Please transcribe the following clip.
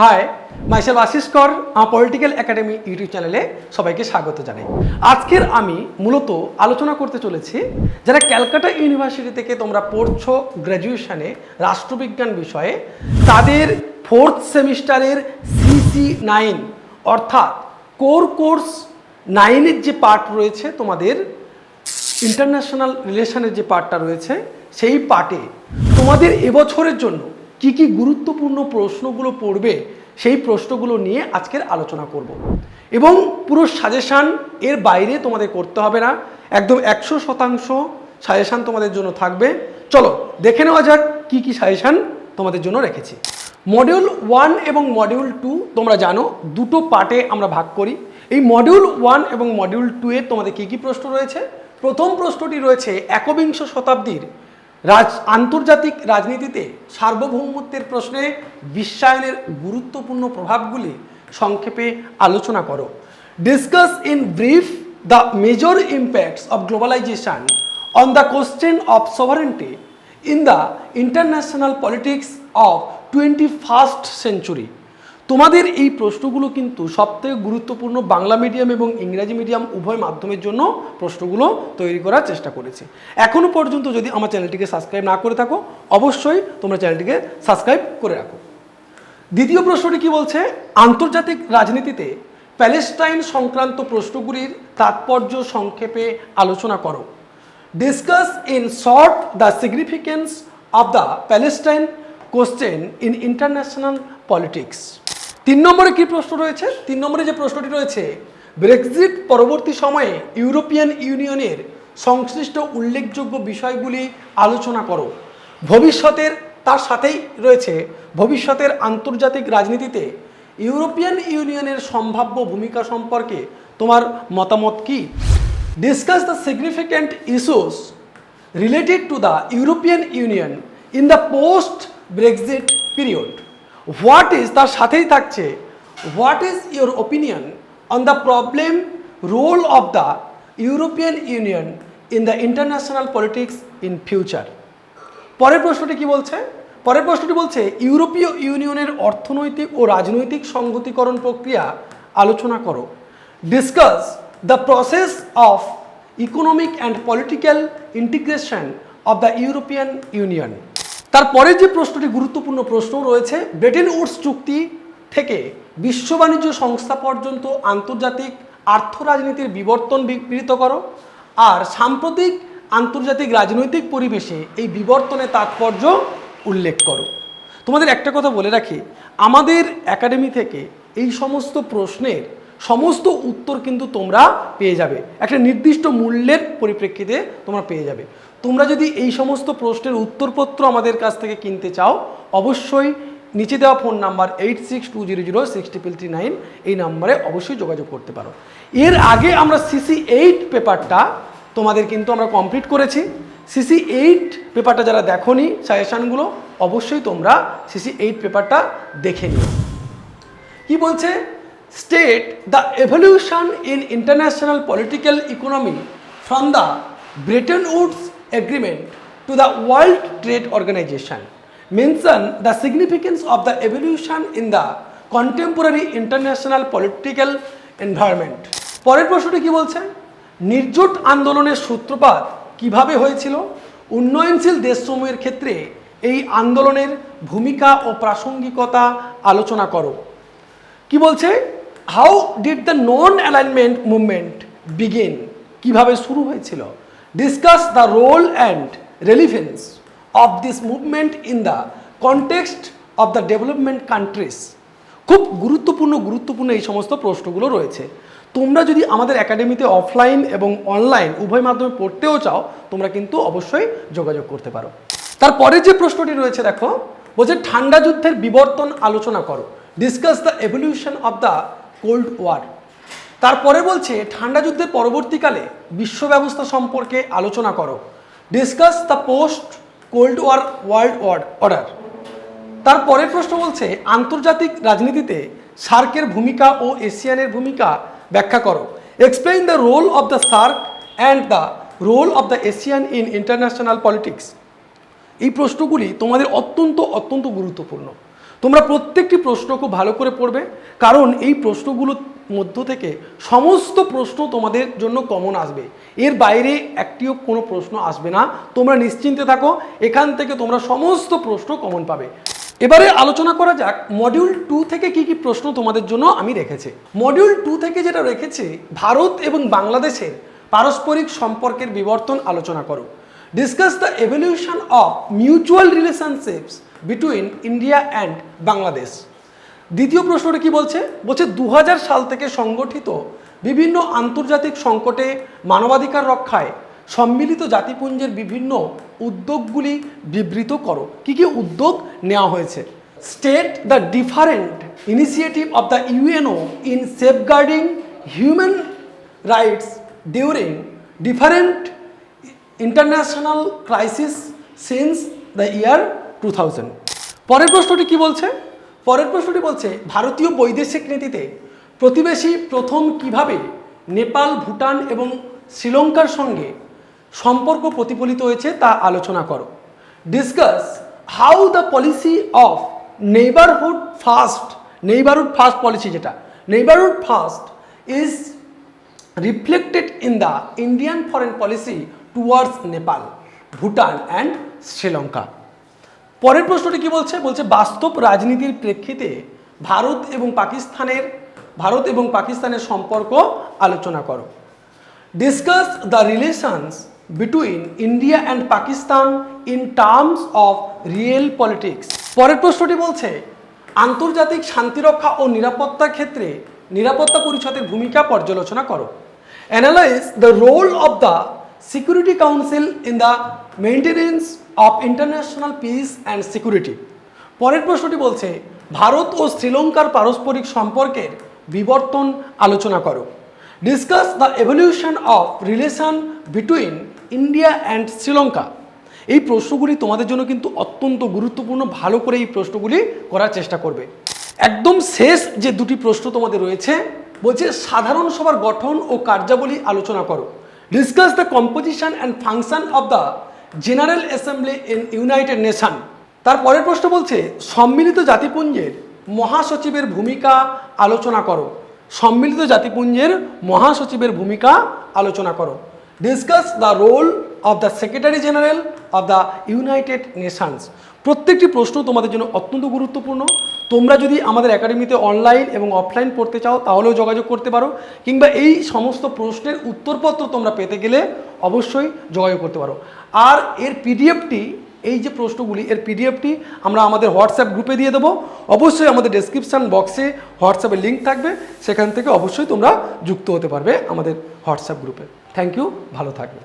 High, micellar Ashis কর political academy YouTube চ্যানেলে সবাইকে স্বাগত জানাই। আজকের আমি মূলত আলোচনা করতে চলেছি যারা ক্যালকাটা ইউনিভার্সিটি থেকে তোমরা পড়ছো গ্র্যাজুয়েশনে রাষ্ট্রবিজ্ঞান বিষয়ে, তাদের ফোর্থ সেমিস্টারের CC9 অর্থাৎ কোর কোর্স 9-এর যে পার্ট রয়েছে, তোমাদের ইন্টারন্যাশনাল রিলেশনের যে পার্টটা রয়েছে, সেই পার্টে তোমাদের এবছরের জন্য কি কি গুরুত্বপূর্ণ প্রশ্নগুলো পড়বে সেই প্রশ্নগুলো নিয়ে আজকের আলোচনা করব। এবং পুরো সাজেশান এর বাইরে তোমাদের করতে হবে না, একদম 100% সাজেশান তোমাদের জন্য থাকবে। চলো দেখে নেওয়া যাক কি কি সাজেশান তোমাদের জন্য রেখেছি। মডিউল 1 এবং মডিউল 2 তোমরা জানো দুটো পার্টে আমরা ভাগ করি। এই মডিউল 1 এবং মডিউল 2 এর তোমাদের কি কি প্রশ্ন রয়েছে? প্রথম প্রশ্নটি রয়েছে একবিংশ শতাব্দীর আন্তর্জাতিক রাজনীতিতে সার্বভৌমত্বের প্রশ্নে বিশ্বায়নের গুরুত্বপূর্ণ প্রভাবগুলি সংক্ষেপে আলোচনা করো। Discuss in brief the major impacts of globalisation on the question of sovereignty in the international politics of 21st century. তোমাদের এই প্রশ্নগুলো কিন্তু সবথেকে গুরুত্বপূর্ণ, বাংলা মিডিয়াম এবং ইংরাজি মিডিয়াম উভয় মাধ্যমের জন্য প্রশ্নগুলো তৈরি করার চেষ্টা করেছি। এখনও পর্যন্ত যদি আমার চ্যানেলটিকে সাবস্ক্রাইব না করে থাকো, অবশ্যই তোমরা চ্যানেলটিকে সাবস্ক্রাইব করে রাখো। দ্বিতীয় প্রশ্নটি কি বলছে? আন্তর্জাতিক রাজনীতিতে প্যালেস্টাইন সংক্রান্ত প্রশ্নগুলির তাৎপর্য সংক্ষেপে আলোচনা করো। Discuss in short the significance of the Palestine question in international politics. 3 নম্বরে কি প্রশ্ন রয়েছে? 3 নম্বরে যে প্রশ্নটি রয়েছে, ব্রেক্সিট পরবর্তী সময়ে ইউরোপিয়ান ইউনিয়নের সংশ্লিষ্ট উল্লেখযোগ্য বিষয়গুলি আলোচনা করো। ভবিষ্যতের, তার সাথেই রয়েছে ভবিষ্যতের আন্তর্জাতিক রাজনীতিতে ইউরোপিয়ান ইউনিয়নের সম্ভাব্য ভূমিকা সম্পর্কে তোমার মতামত কি? Discuss the significant issues related to the European Union in the post Brexit period. What is, তার সাথেই থাকছে, what is your opinion on the problem role of the European Union in the international politics in future. পরের প্রশ্নটি কি বলছে? পরের প্রশ্নটি বলছে ইউরোপীয় ইউনিয়নের অর্থনৈতিক ও রাজনৈতিক সংহতিকরণ প্রক্রিয়া আলোচনা করো। Discuss the process of economic and political integration of the European union. তারপরে যে প্রশ্নটি গুরুত্বপূর্ণ প্রশ্ন রয়েছে, ব্রেটেন উডস চুক্তি থেকে বিশ্ব বাণিজ্য সংস্থা পর্যন্ত আন্তর্জাতিক আর্থরাজনীতির বিবর্তন বিবৃত করো। আর সাম্প্রতিক আন্তর্জাতিক রাজনৈতিক পরিবেশে এই বিবর্তনের তাৎপর্য উল্লেখ করো। তোমাদের একটা কথা বলে রাখি, আমাদের একাডেমি থেকে এই সমস্ত প্রশ্নের সমস্ত উত্তর কিন্তু তোমরা পেয়ে যাবে, একটা নির্দিষ্ট মূল্যের পরিপ্রেক্ষিতে তোমরা পেয়ে যাবে। তোমরা যদি এই সমস্ত প্রশ্নের উত্তরপত্র আমাদের কাছ থেকে কিনতে চাও, অবশ্যই নিচে দেওয়া ফোন নাম্বার 86200639 এই নাম্বারে অবশ্যই যোগাযোগ করতে পারো। এর আগে আমরা CC8 পেপারটা তোমাদের কিন্তু আমরা কমপ্লিট করেছি। CC8 পেপারটা যারা দেখোনি সাজেশানগুলো, অবশ্যই তোমরা CC8 পেপারটা দেখে নিও। কি বলছে? State the evolution in international political economy from the Bretton Woods agreement to the World Trade Organization. Mention the significance of the evolution in the contemporary international political environment. পরের প্রশ্নটি কি বলছে? নির্জোট আন্দোলনের সূত্রপাত কিভাবে হয়েছিল? উন্নয়নশীল দেশসমূহের ক্ষেত্রে এই আন্দোলনের ভূমিকা ও প্রাসঙ্গিকতা আলোচনা করো। কি বলছে? How did the non alignment movement begin? কিভাবে শুরু হয়েছিল? Discuss the role and relevance of this movement in the context of the development countries. খুব গুরুত্বপূর্ণ এই সমস্ত প্রশ্নগুলো রয়েছে। তোমরা যদি আমাদের একাডেমিতে অফলাইন এবং অনলাইন উভয় মাধ্যমে পড়তেও চাও, তোমরা কিন্তু অবশ্যই যোগাযোগ করতে পারো। তারপরে যে প্রশ্নটি রয়েছে দেখো, বলছে ঠান্ডা যুদ্ধের বিবর্তন আলোচনা করো। Discuss the evolution of the Cold War. তারপরে বলছে ঠান্ডা যুদ্ধের পরবর্তীকালে বিশ্ব ব্যবস্থা সম্পর্কে আলোচনা করো। Discuss the post Cold War world order. তারপরের প্রশ্ন বলছে আন্তর্জাতিক রাজনীতিতে সার্কের ভূমিকা ও এশিয়ানের ভূমিকা ব্যাখ্যা করো। Explain the role of the SAARC and the role of the ASEAN in international politics. এই প্রশ্নগুলি তোমাদের অত্যন্ত গুরুত্বপূর্ণ। তোমরা প্রত্যেকটি প্রশ্ন খুব ভালো করে পড়বে, কারণ এই প্রশ্নগুলোর মধ্য থেকে সমস্ত প্রশ্ন তোমাদের জন্য কমন আসবে। এর বাইরে একটিও কোনো প্রশ্ন আসবে না, তোমরা নিশ্চিন্তে থাকো, এখান থেকে তোমরা সমস্ত প্রশ্ন কমন পাবে। এবারে আলোচনা করা যাক মডিউল 2 থেকে কি কি প্রশ্ন তোমাদের জন্য আমি রেখেছি। মডিউল 2 থেকে যেটা রেখেছি, ভারত এবং বাংলাদেশের পারস্পরিক সম্পর্কের বিবর্তন আলোচনা করো। Discuss the evolution of mutual relationships between India and Bangladesh. দ্বিতীয় প্রশ্নটা কি বলছে, 2000 সাল থেকে সংগঠিত বিভিন্ন আন্তর্জাতিক সংকটে মানবাধিকার রক্ষায় সম্মিলিত জাতিপুঞ্জের বিভিন্ন উদ্যোগগুলি বিবৃত করো। কি কি উদ্যোগ নেওয়া হয়েছে? State the different initiative of the UNO in safeguarding human rights during different international crisis since the year 2000। পরের প্রশ্নটি কি বলছে? পরের প্রশ্নটি বলছে, ভারতীয় বৈদেশিক নীতিতে প্রতিবেশী প্রথম কিভাবে নেপাল, ভুটান এবং শ্রীলঙ্কার সঙ্গে সম্পর্ক প্রতিফলিত হয়েছে তা আলোচনা করো। Discuss how the policy of neighbourhood first policy, যেটা neighbourhood first is reflected in the Indian foreign policy towards Nepal, Bhutan and Sri Lanka. পরের প্রশ্নটি কি বলছে? বাস্তব রাজনীতির প্রেক্ষিতে ভারত এবং পাকিস্তানের সম্পর্ক আলোচনা করো। Discuss the relations between India and Pakistan in terms of real politics. পরের প্রশ্নটি বলছে, আন্তর্জাতিক শান্তিরক্ষা ও নিরাপত্তার ক্ষেত্রে নিরাপত্তা পরিষদের ভূমিকা পর্যালোচনা করো। Analyse the role of the Security Council in the maintenance of international peace and security. পরের প্রশ্নটি বলছে, ভারত ও শ্রীলঙ্কার পারস্পরিক সম্পর্কের বিবর্তন আলোচনা করো। Discuss the evolution of relation between India and Sri Lanka. এই প্রশ্নগুলি তোমাদের জন্য কিন্তু অত্যন্ত গুরুত্বপূর্ণ, ভালো করে এই প্রশ্নগুলি করার চেষ্টা করবে। একদম শেষ যে দুটি প্রশ্ন তোমাদের রয়েছে, বলছে সাধারণ সভার গঠন ও কার্যাবলী আলোচনা করো। Discuss the composition and function of the general assembly in United nation. তার পরের প্রশ্ন বলছে, সম্মিলিত জাতিপুঞ্জের মহাসচিবের ভূমিকা আলোচনা করো। সম্মিলিত জাতিপুঞ্জের মহাসচিবের ভূমিকা আলোচনা করো। Discuss the role of the Secretary General of the United Nations. প্রত্যেকটি প্রশ্ন তোমাদের জন্য অত্যন্ত গুরুত্বপূর্ণ। তোমরা যদি আমাদের একাডেমিতে অনলাইন এবং অফলাইন পড়তে চাও তাহলেও যোগাযোগ করতে পারো, কিংবা এই সমস্ত প্রশ্নের উত্তরপত্র তোমরা পেতে গেলে অবশ্যই যোগাযোগ করতে পারো। আর এর পিডিএফটি, এই যে প্রশ্নগুলি, এর পিডিএফটি আমরা আমাদের হোয়াটসঅ্যাপ গ্রুপে দিয়ে দেবো। অবশ্যই আমাদের ডেসক্রিপশান বক্সে হোয়াটসঅ্যাপের লিঙ্ক থাকবে, সেখান থেকে অবশ্যই তোমরা যুক্ত হতে পারবে আমাদের হোয়াটসঅ্যাপ গ্রুপে। থ্যাংক ইউ, ভালো থাকবে।